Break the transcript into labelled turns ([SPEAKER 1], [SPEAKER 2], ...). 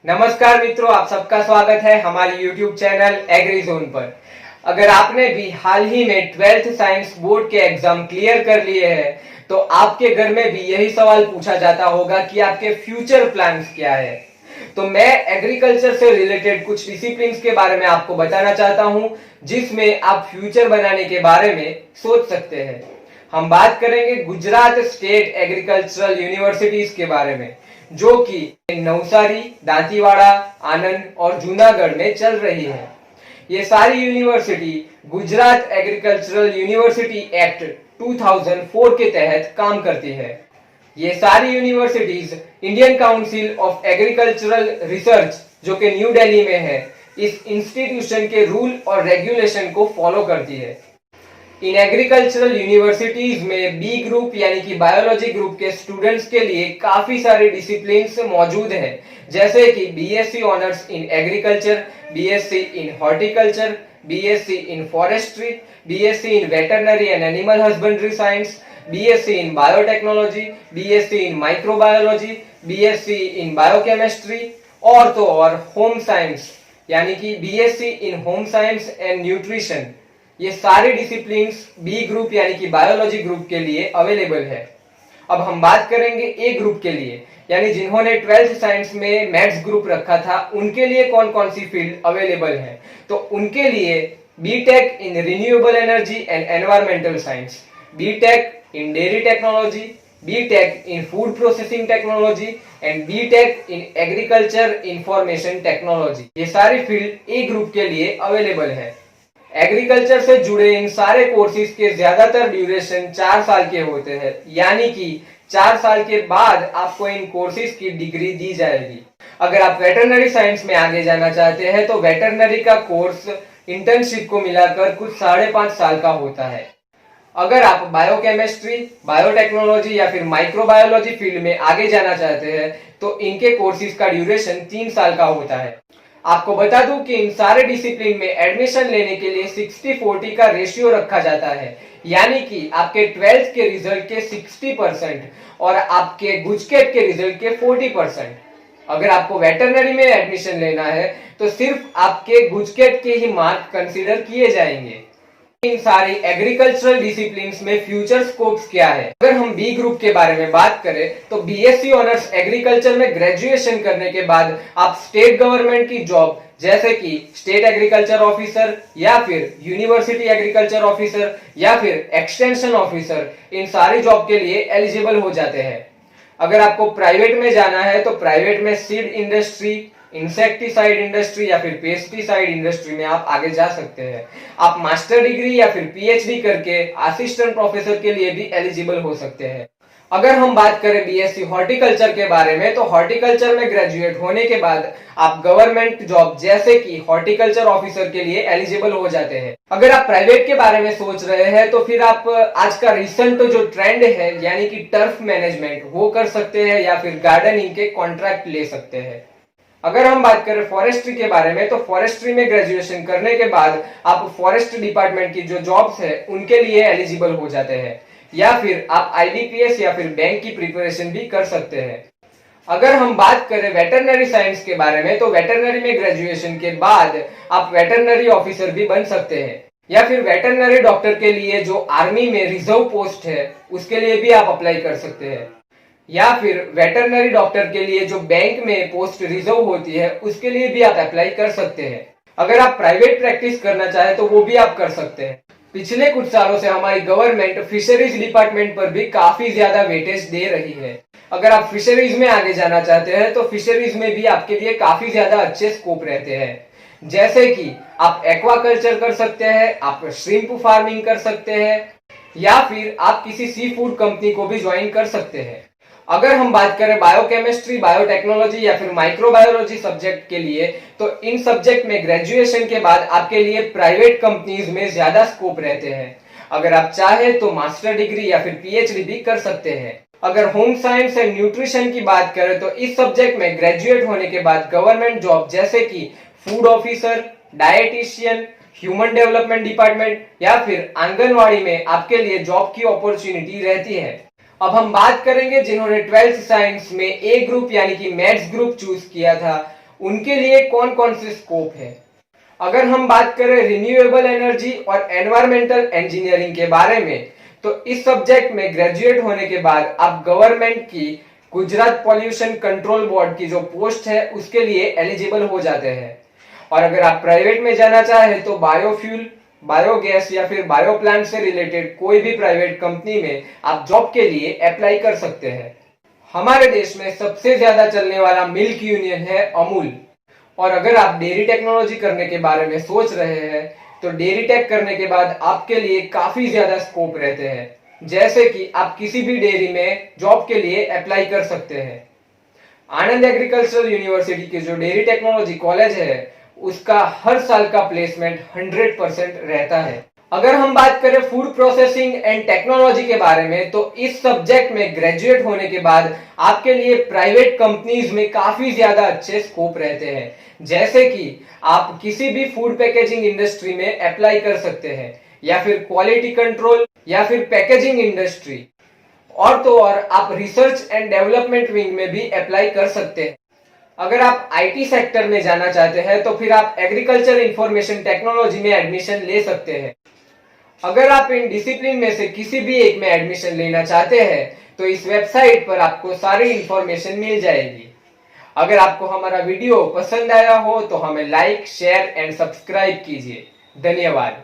[SPEAKER 1] नमस्कार मित्रों, आप सबका स्वागत है हमारी YouTube चैनल एग्री जोन पर। अगर आपने भी हाल ही में 12th साइंस बोर्ड के एग्जाम क्लियर कर लिए हैं तो आपके घर में भी यही सवाल पूछा जाता होगा कि आपके फ्यूचर प्लान्स क्या है। तो मैं एग्रीकल्चर से रिलेटेड कुछ डिसिप्लिन्स के बारे में आपको बताना चाहता हूं जिसमें आप फ्यूचर बनाने के बारे में सोच सकते हैं। हम बात करेंगे गुजरात स्टेट एग्रीकल्चरल यूनिवर्सिटीज के बारे में, जो कि नवसारी, दांतीवाड़ा, आनंद और जूनागढ़ में चल रही है। ये सारी university Gujarat agricultural university act 2004 के तहत काम करती है। ये सारी universities Indian council of agricultural research, जो कि न्यू दिल्ली में है, इस इंस्टीट्यूशन के रूल और रेगुलेशन को फॉलो करती है। इन एग्रीकल्चरल यूनिवर्सिटीज में बी ग्रुप यानी कि बायोलॉजी ग्रुप के स्टूडेंट्स के लिए काफी सारे डिसिप्लिन्स मौजूद हैं, जैसे कि BSc honours in agriculture, BSc in horticulture, BSc in forestry, BSc in veterinary and animal husbandry science, BSc in biotechnology, BSc in microbiology, BSc in biochemistry और तो और होम साइंस यानी कि BSc in home science and nutrition. ये सारे disciplines B group यानी कि biology group के लिए अवेलेबल है। अब हम बात करेंगे ए ग्रुप के लिए, यानी जिन्होंने 12th साइंस में मैथ्स ग्रुप रखा था, उनके लिए कौन कौन सी फील्ड अवेलेबल है। तो उनके लिए BTech in renewable energy and environmental science, BTech in dairy technology, BTech in food processing technology and BTech in agriculture information technology. ये सारी फील्ड ए ग्रुप के लिए अवेलेबल है। एग्रीकल्चर से जुड़े इन सारे कोर्सेज के ज्यादातर ड्यूरेशन 4 साल के होते हैं, यानी कि 4 साल के बाद आपको इन कोर्सेज की डिग्री दी जाएगी। अगर आप वेटरनरी साइंस में आगे जाना चाहते हैं तो वेटरनरी का कोर्स इंटर्नशिप को मिलाकर कुछ 5.5 साल का होता है। अगर आप बायोकेमिस्ट्री, बायोटेक्नोलॉजी या फिर माइक्रोबायोलॉजी फील्ड में आगे जाना चाहते हैं तो इनके कोर्सेज का ड्यूरेशन 3 साल का होता है। आपको बता दूं कि इन सारे डिसिप्लिन में एडमिशन लेने के लिए 60-40 का रेशियो रखा जाता है, यानी कि आपके 12th के रिजल्ट के 60% और आपके गुजकेट के रिजल्ट के 40%। अगर आपको वेटरनरी में एडमिशन लेना है तो सिर्फ आपके गुजकेट के ही मार्क कंसीडर किए जाएंगे। इन सारी एग्रीकल्चरल डिसिप्लिन्स में फ्यूचर स्कोप्स क्या है। अगर हम बी ग्रुप के बारे में बात करें तो बीएससी ऑनर्स एग्रीकल्चर में ग्रेजुएशन करने के बाद आप स्टेट गवर्नमेंट की जॉब जैसे कि स्टेट एग्रीकल्चर ऑफिसर या फिर यूनिवर्सिटी एग्रीकल्चर ऑफिसर या फिर एक्सटेंशन ऑफिसर, इन सारी जॉब के लिए एलिजिबल हो जाते हैं। अगर आपको प्राइवेट में जाना है तो प्राइवेट में सीड इंडस्ट्री, इंसेक्टिसाइड इंडस्ट्री या फिर पेस्टिसाइड इंडस्ट्री में आप आगे जा सकते हैं। आप मास्टर डिग्री या फिर पीएचडी करके असिस्टेंट प्रोफेसर के लिए भी एलिजिबल हो सकते हैं। अगर हम बात करें बीएससी हॉर्टिकल्चर के बारे में तो हॉर्टिकल्चर में ग्रेजुएट होने के बाद आप गवर्नमेंट जॉब जैसे कि हॉर्टिकल्चर ऑफिसर के लिए एलिजिबल हो जाते हैं। अगर आप प्राइवेट के बारे में सोच रहे हैं तो फिर आप आज का रिसेंट जो ट्रेंड है यानी कि टर्फ मैनेजमेंट वो कर सकते हैं या फिर गार्डनिंग के कॉन्ट्रैक्ट ले सकते हैं। अगर हम बात करें फॉरेस्ट्री के बारे में तो फॉरेस्ट्री में ग्रेजुएशन करने के बाद आप फॉरेस्ट डिपार्टमेंट की जो जॉब्स है उनके लिए एलिजिबल हो जाते हैं, या फिर आप आईबीपीएस या फिर बैंक की प्रिपरेशन भी कर सकते हैं। अगर हम बात करें वेटरनरी साइंस के बारे में तो वेटरनरी में ग्रेजुएशन के बाद आप वेटरनरी ऑफिसर भी बन सकते हैं, या फिर वेटरनरी डॉक्टर के लिए जो आर्मी में रिजर्व पोस्ट है उसके लिए भी आप अप्लाई कर सकते हैं, या फिर वेटरनरी डॉक्टर के लिए जो बैंक में पोस्ट रिजर्व होती है उसके लिए भी आप अप्लाई कर सकते हैं। अगर आप प्राइवेट प्रैक्टिस करना चाहे तो वो भी आप कर सकते हैं। पिछले कुछ सालों से हमारी गवर्नमेंट फिशरीज डिपार्टमेंट पर भी काफी ज्यादा वेटेज दे रही है। अगर आप फिशरीज में आगे जाना चाहते हैं तो फिशरीज में भी आपके लिए काफी ज्यादा अच्छे स्कोप रहते हैं, जैसे कि आप एक्वाकल्चर कर सकते हैं, आप श्रिम्प फार्मिंग कर सकते हैं, या फिर आप किसी सी फूड कंपनी को भी ज्वाइन कर सकते हैं। अगर हम बात करें बायोकेमिस्ट्री, बायोटेक्नोलॉजी या फिर माइक्रोबायोलॉजी सब्जेक्ट के लिए तो इन सब्जेक्ट में ग्रेजुएशन के बाद आपके लिए प्राइवेट कंपनीज में ज्यादा स्कोप रहते हैं। अगर आप चाहे तो मास्टर डिग्री या फिर पीएचडी भी कर सकते हैं। अगर होम साइंस एंड न्यूट्रिशन की बात करें तो इस सब्जेक्ट में ग्रेजुएट होने के बाद गवर्नमेंट जॉब जैसे कि food officer, dietitian, human development department या फिर आंगनवाड़ी में आपके लिए जॉब की अपॉर्चुनिटी रहती है। अब हम बात करेंगे जिन्होंने 12th साइंस में ए ग्रुप यानी कि मैथ्स ग्रुप चूज किया था उनके लिए कौन कौन से स्कोप है। अगर हम बात करें रिन्यूएबल एनर्जी और एनवायरमेंटल इंजीनियरिंग के बारे में, तो इस सब्जेक्ट में ग्रेजुएट होने के बाद आप गवर्नमेंट की गुजरात पॉल्यूशन कंट्रोल बोर्ड की जो पोस्ट है उसके लिए एलिजिबल हो जाते हैं। और अगर आप प्राइवेट में जाना चाहे तो बायोफ्यूल, बायोगैस या फिर बायो प्लांट से रिलेटेड कोई भी प्राइवेट कंपनी में आप जॉब के लिए अप्लाई कर सकते हैं। हमारे देश में सबसे ज्यादा चलने वाला मिल्क यूनियन है अमूल। और अगर आप डेयरी टेक्नोलॉजी करने के बारे में सोच रहे हैं तो डेयरी टेक करने के बाद आपके लिए काफी ज्यादा स्कोप रहते हैं, जैसे कि आप किसी भी डेयरी में जॉब के लिए अप्लाई कर सकते हैं। आनंद एग्रीकल्चरल यूनिवर्सिटी के जो डेयरी टेक्नोलॉजी कॉलेज है उसका हर साल का प्लेसमेंट 100% रहता है। अगर हम बात करें फूड प्रोसेसिंग एंड टेक्नोलॉजी के बारे में, तो इस सब्जेक्ट में ग्रेजुएट होने के बाद आपके लिए प्राइवेट कंपनीज में काफी ज्यादा अच्छे स्कोप रहते हैं, जैसे कि आप किसी भी फूड पैकेजिंग इंडस्ट्री में अप्लाई कर सकते हैं, या फिर क्वालिटी कंट्रोल या फिर पैकेजिंग इंडस्ट्री, और तो और आप रिसर्च एंड डेवलपमेंट विंग में भी अप्लाई कर सकते हैं। अगर आप आईटी सेक्टर में जाना चाहते हैं तो फिर आप एग्रीकल्चर इंफॉर्मेशन टेक्नोलॉजी में एडमिशन ले सकते हैं। अगर आप इन डिसिप्लिन में से किसी भी एक में एडमिशन लेना चाहते हैं तो इस वेबसाइट पर आपको सारी इंफॉर्मेशन मिल जाएगी। अगर आपको हमारा वीडियो पसंद आया हो तो हमें लाइक, शेयर एंड सब्सक्राइब कीजिए। धन्यवाद।